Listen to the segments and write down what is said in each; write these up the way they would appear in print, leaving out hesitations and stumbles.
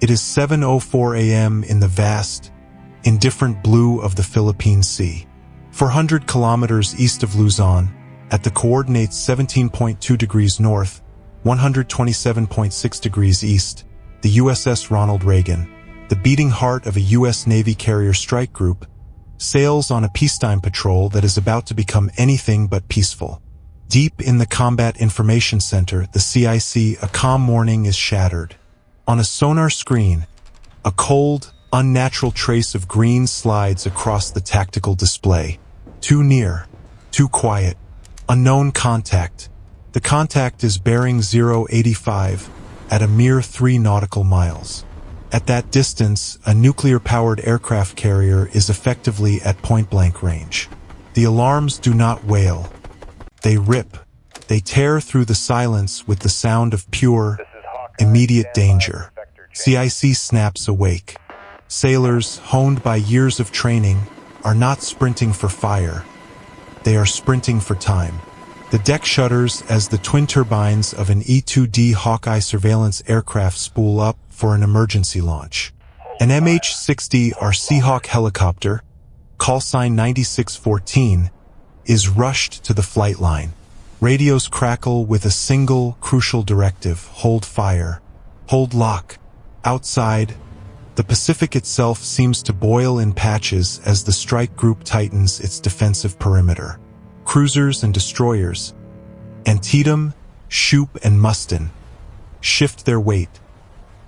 It is 7:04 a.m. in the vast, indifferent blue of the Philippine Sea. 400 kilometers east of Luzon, at the coordinates 17.2 degrees north, 127.6 degrees east, the USS Ronald Reagan, the beating heart of a U.S. Navy carrier strike group, sails on a peacetime patrol that is about to become anything but peaceful. Deep in the Combat Information Center, the CIC, a calm morning is shattered. On a sonar screen, a cold, unnatural trace of green slides across the tactical display. Too near, too quiet, unknown contact. The contact is bearing 085 at a mere 3 nautical miles. At that distance, a nuclear-powered aircraft carrier is effectively at point-blank range. The alarms do not wail. They rip. They tear through the silence with the sound of pure, immediate danger. CIC snaps awake. Sailors, honed by years of training, are not sprinting for fire. They are sprinting for time. The deck shudders as the twin turbines of an E-2D Hawkeye surveillance aircraft spool up for an emergency launch. An MH-60R Seahawk helicopter, call sign 9614, is rushed to the flight line. Radios crackle with a single, crucial directive: hold fire, hold lock. Outside, the Pacific itself seems to boil in patches as the strike group tightens its defensive perimeter. Cruisers and destroyers, Antietam, Shoup, and Mustin, shift their weight,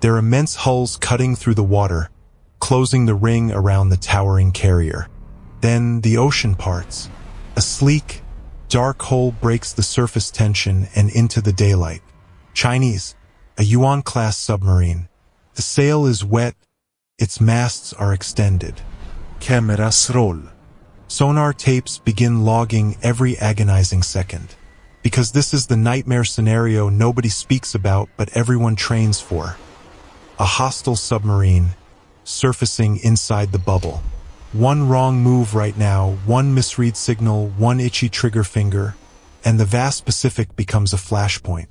their immense hulls cutting through the water, closing the ring around the towering carrier. Then the ocean parts. A sleek, dark hole breaks the surface tension and into the daylight. Chinese, a Yuan-class submarine. The sail is wet, its masts are extended. Cameras roll. Sonar tapes begin logging every agonizing second. Because this is the nightmare scenario nobody speaks about but everyone trains for. A hostile submarine, surfacing inside the bubble. One wrong move right now, one misread signal, one itchy trigger finger, and the vast Pacific becomes a flashpoint.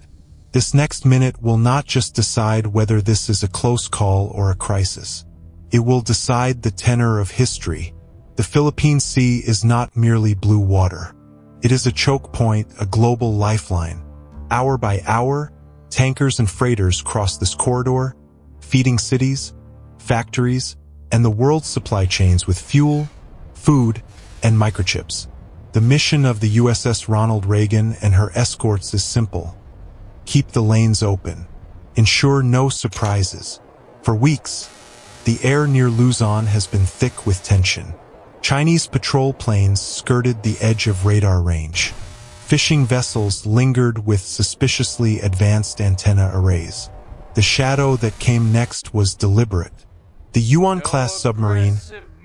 This next minute will not just decide whether this is a close call or a crisis. It will decide the tenor of history. The Philippine Sea is not merely blue water. It is a choke point, a global lifeline. Hour by hour, tankers and freighters cross this corridor, feeding cities, factories, and the world's supply chains with fuel, food, and microchips. The mission of the USS Ronald Reagan and her escorts is simple. Keep the lanes open. Ensure no surprises. For weeks, the air near Luzon has been thick with tension. Chinese patrol planes skirted the edge of radar range. Fishing vessels lingered with suspiciously advanced antenna arrays. The shadow that came next was deliberate. The Yuan-class submarine,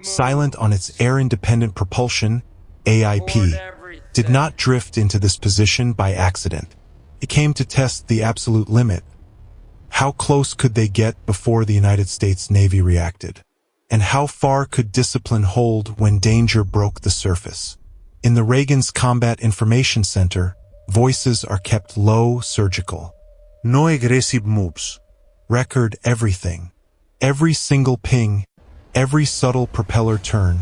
silent on its air-independent propulsion, AIP, did not drift into this position by accident. It came to test the absolute limit. How close could they get before the United States Navy reacted? And how far could discipline hold when danger broke the surface? In the Reagan's Combat Information Center, voices are kept low, surgical. No aggressive moves. Record everything. Every single ping, every subtle propeller turn,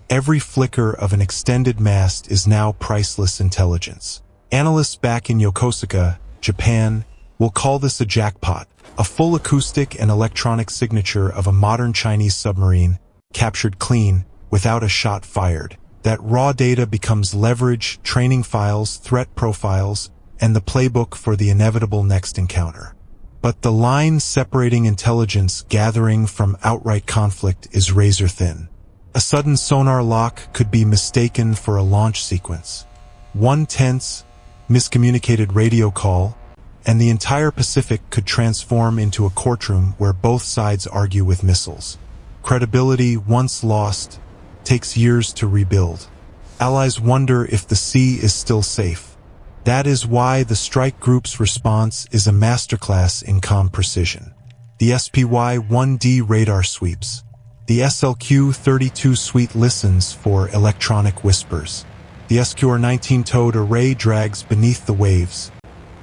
every flicker of an extended mast is now priceless intelligence. Analysts back in Yokosuka, Japan, will call this a jackpot, a full acoustic and electronic signature of a modern Chinese submarine, captured clean, without a shot fired. That raw data becomes leverage, training files, threat profiles, and the playbook for the inevitable next encounter. But the line separating intelligence gathering from outright conflict is razor thin. A sudden sonar lock could be mistaken for a launch sequence. One tense, miscommunicated radio call, and the entire Pacific could transform into a courtroom where both sides argue with missiles. Credibility, once lost, takes years to rebuild. Allies wonder if the sea is still safe. That is why the strike group's response is a masterclass in comm precision. The SPY-1D radar sweeps. The SLQ-32 suite listens for electronic whispers. The SQR-19 towed array drags beneath the waves,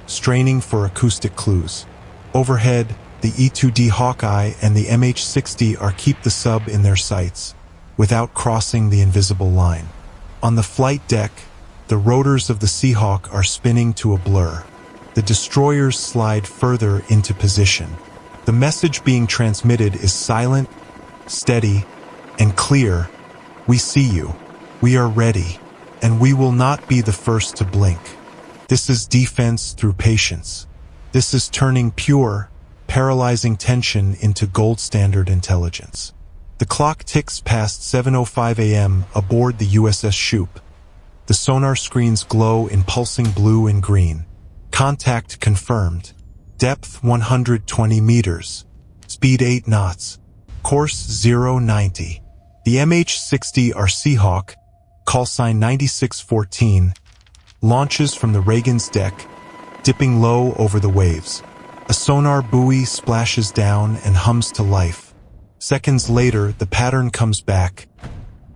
straining for acoustic clues. Overhead, the E-2D Hawkeye and the MH-60 are keep the sub in their sights, without crossing the invisible line. On the flight deck, the rotors of the Seahawk are spinning to a blur. The destroyers slide further into position. The message being transmitted is silent, steady, and clear. We see you. We are ready. And we will not be the first to blink. This is defense through patience. This is turning pure, paralyzing tension into gold standard intelligence. The clock ticks past 7:05 a.m. aboard the USS Reagan. The sonar screens glow in pulsing blue and green. Contact confirmed. Depth 120 meters. Speed 8 knots. Course 090. The MH-60R Seahawk, callsign 9614, launches from the Reagan's deck, dipping low over the waves. A sonar buoy splashes down and hums to life. Seconds later, the pattern comes back.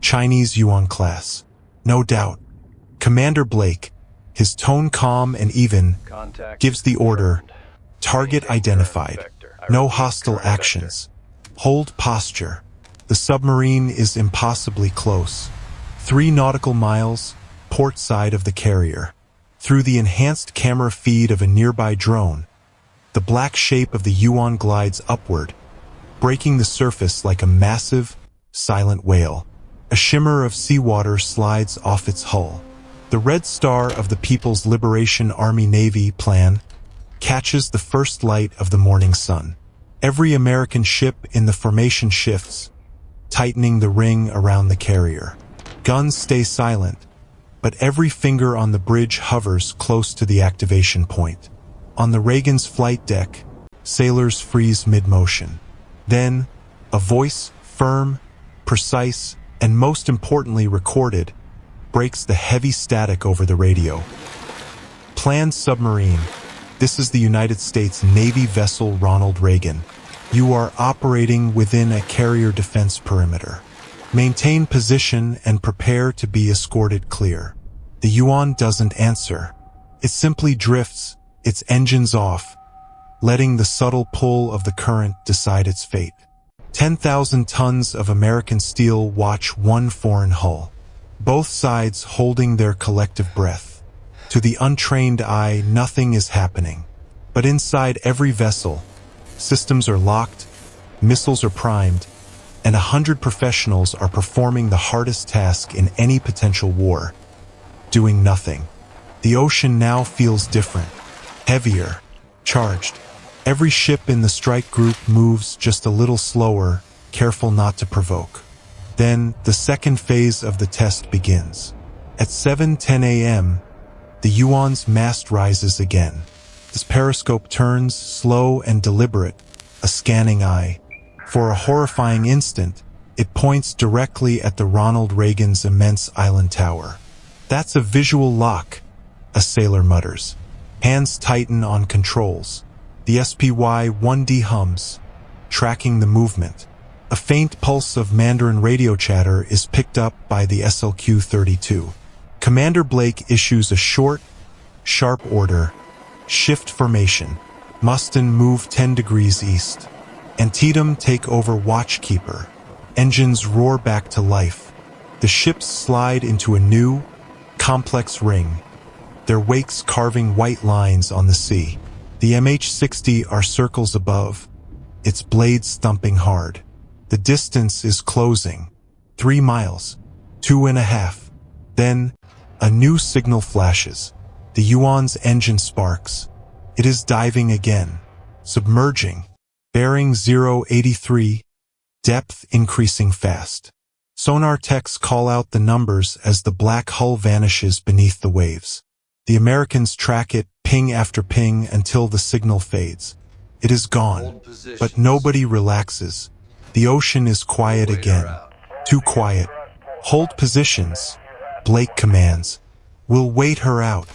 Chinese Yuan class. No doubt. Commander Blake, his tone calm and even, gives the order. Target identified. No hostile actions. Hold posture. The submarine is impossibly close. 3 nautical miles, port side of the carrier. Through the enhanced camera feed of a nearby drone, the black shape of the Yuan glides upward, breaking the surface like a massive, silent whale. A shimmer of seawater slides off its hull. The red star of the People's Liberation Army Navy plan catches the first light of the morning sun. Every American ship in the formation shifts, tightening the ring around the carrier. Guns stay silent, but every finger on the bridge hovers close to the activation point. On the Reagan's flight deck, sailors freeze mid-motion. Then, a voice, firm, precise, and most importantly recorded, breaks the heavy static over the radio. Planned submarine. This is the United States Navy vessel Ronald Reagan. You are operating within a carrier defense perimeter. Maintain position and prepare to be escorted clear. The Yuan doesn't answer. It simply drifts, its engines off, letting the subtle pull of the current decide its fate. 10,000 tons of American steel watch one foreign hull, both sides holding their collective breath. To the untrained eye, nothing is happening. But inside every vessel, systems are locked, missiles are primed, and 100 professionals are performing the hardest task in any potential war: doing nothing. The ocean now feels different, heavier, charged. Every ship in the strike group moves just a little slower, careful not to provoke. Then, the second phase of the test begins. At 7:10 a.m., the Yuan's mast rises again. This periscope turns, slow and deliberate, a scanning eye. For a horrifying instant, it points directly at the Ronald Reagan's immense island tower. That's a visual lock, a sailor mutters. Hands tighten on controls. The SPY-1D hums, tracking the movement. A faint pulse of Mandarin radio chatter is picked up by the SLQ-32. Commander Blake issues a short, sharp order. Shift formation. Mustin move 10 degrees east. Antietam take over watchkeeper. Engines roar back to life. The ships slide into a new, complex ring, their wakes carving white lines on the sea. The MH-60R circles above, its blades thumping hard. The distance is closing. 3 miles. 2.5. Then, a new signal flashes. The Yuan's engine sparks. It is diving again. Submerging. Bearing 083. Depth increasing fast. Sonar techs call out the numbers as the black hull vanishes beneath the waves. The Americans track it, ping after ping, until the signal fades. It is gone. But nobody relaxes. The ocean is quiet again. Too quiet. Hold positions. Blake commands. We'll wait her out.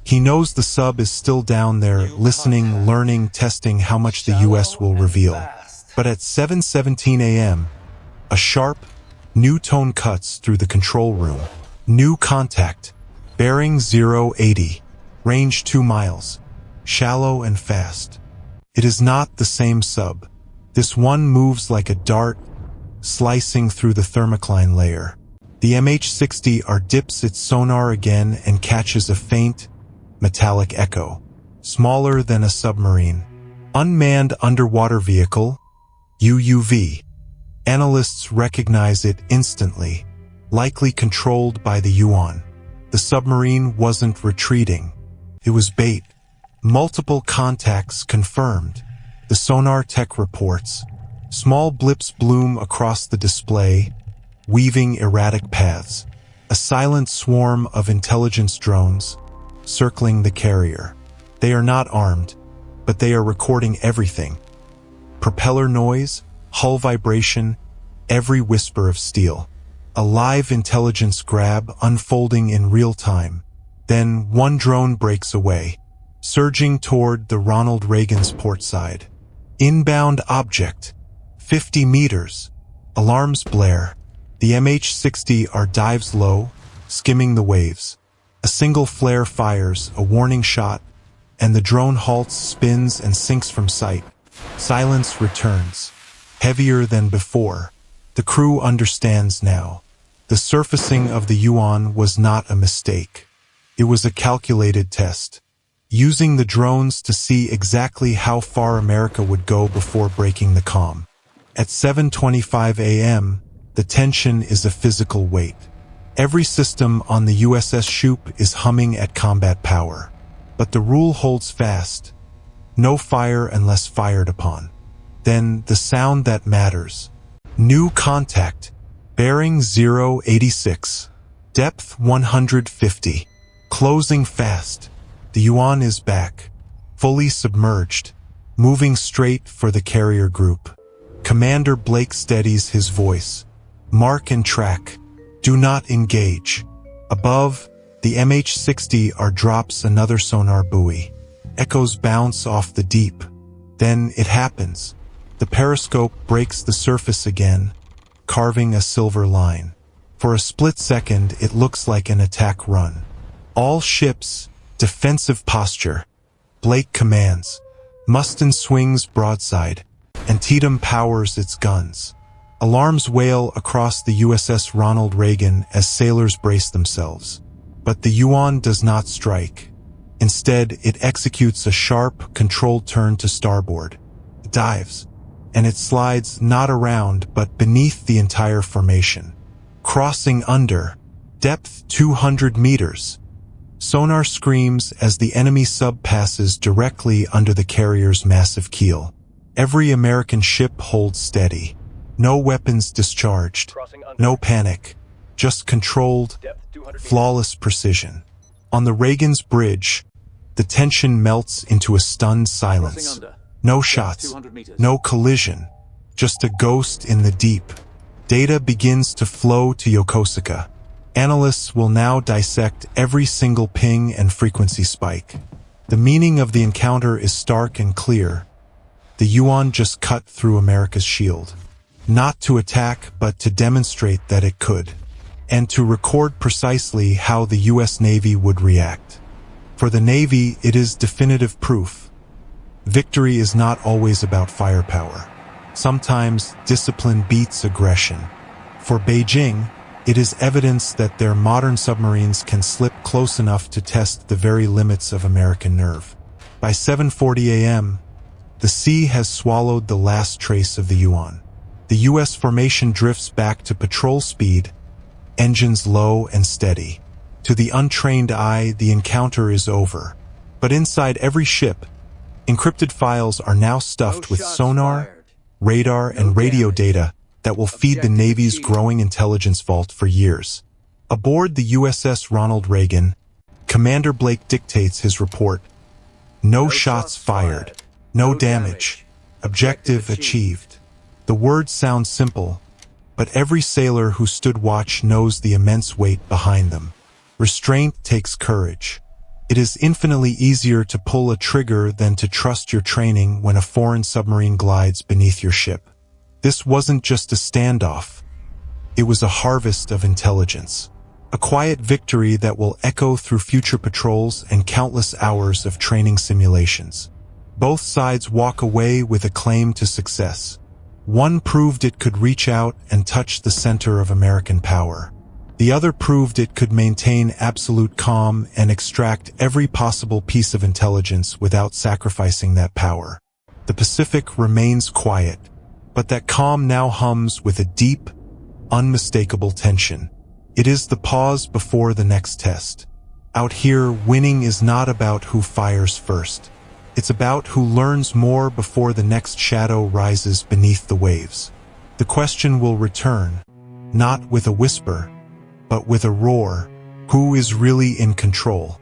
He knows the sub is still down there, listening, learning, testing how much the US will reveal. But at 7:17 a.m., a sharp, new tone cuts through the control room. New contact. Bearing 080. Range 2 miles. Shallow and fast. It is not the same sub. This one moves like a dart, slicing through the thermocline layer. The MH-60R dips its sonar again and catches a faint, metallic echo, smaller than a submarine. Unmanned underwater vehicle, UUV. Analysts recognize it instantly, likely controlled by the Yuan. The submarine wasn't retreating. It was bait. Multiple contacts confirmed. The sonar tech reports. Small blips bloom across the display, weaving erratic paths. A silent swarm of intelligence drones circling the carrier. They are not armed, but they are recording everything. Propeller noise, hull vibration, every whisper of steel. A live intelligence grab unfolding in real time. Then one drone breaks away, surging toward the Ronald Reagan's port side. Inbound object. 50 meters. Alarms blare. The MH-60R dives low, skimming the waves. A single flare fires, a warning shot, and the drone halts, spins, and sinks from sight. Silence returns, heavier than before. The crew understands now. The surfacing of the Yuan was not a mistake. It was a calculated test, using the drones to see exactly how far America would go before breaking the calm. At 7:25 a.m., the tension is a physical weight. Every system on the USS Shoop is humming at combat power. But the rule holds fast. No fire unless fired upon. Then the sound that matters. New contact. Bearing 086. Depth 150. Closing fast. The Yuan is back. Fully submerged. Moving straight for the carrier group. Commander Blake steadies his voice. Mark and track. Do not engage. Above, the MH-60R drops another sonar buoy. Echoes bounce off the deep. Then it happens. The periscope breaks the surface again, carving a silver line. For a split second, it looks like an attack run. All ships, defensive posture. Blake commands. Mustin swings broadside. Antietam powers its guns. Alarms wail across the USS Ronald Reagan as sailors brace themselves. But the Yuan does not strike. Instead, it executes a sharp, controlled turn to starboard. It dives, and it slides not around but beneath the entire formation, crossing under, depth 200 meters. Sonar screams as the enemy sub passes directly under the carrier's massive keel. Every American ship holds steady. No weapons discharged, no panic, just controlled, flawless precision. On the Reagan's bridge, the tension melts into a stunned silence. No shots, no collision, just a ghost in the deep. Data begins to flow to Yokosuka. Analysts will now dissect every single ping and frequency spike. The meaning of the encounter is stark and clear. The Yuan just cut through America's shield. Not to attack, but to demonstrate that it could. And to record precisely how the U.S. Navy would react. For the Navy, it is definitive proof. Victory is not always about firepower. Sometimes discipline beats aggression. For Beijing, it is evidence that their modern submarines can slip close enough to test the very limits of American nerve. By 7:40 a.m., the sea has swallowed the last trace of the Yuan. The U.S. formation drifts back to patrol speed, engines low and steady. To the untrained eye, the encounter is over. But inside every ship, encrypted files are now stuffed with sonar, radar, and radio data that will feed the Navy's growing intelligence vault for years. Aboard the USS Ronald Reagan, Commander Blake dictates his report. No shots fired, no damage, objective achieved. The words sound simple, but every sailor who stood watch knows the immense weight behind them. Restraint takes courage. It is infinitely easier to pull a trigger than to trust your training when a foreign submarine glides beneath your ship. This wasn't just a standoff. It was a harvest of intelligence. A quiet victory that will echo through future patrols and countless hours of training simulations. Both sides walk away with a claim to success. One proved it could reach out and touch the center of American power. The other proved it could maintain absolute calm and extract every possible piece of intelligence without sacrificing that power. The Pacific remains quiet, but that calm now hums with a deep, unmistakable tension. It is the pause before the next test. Out here, winning is not about who fires first. It's about who learns more before the next shadow rises beneath the waves. The question will return, not with a whisper, but with a roar. Who is really in control?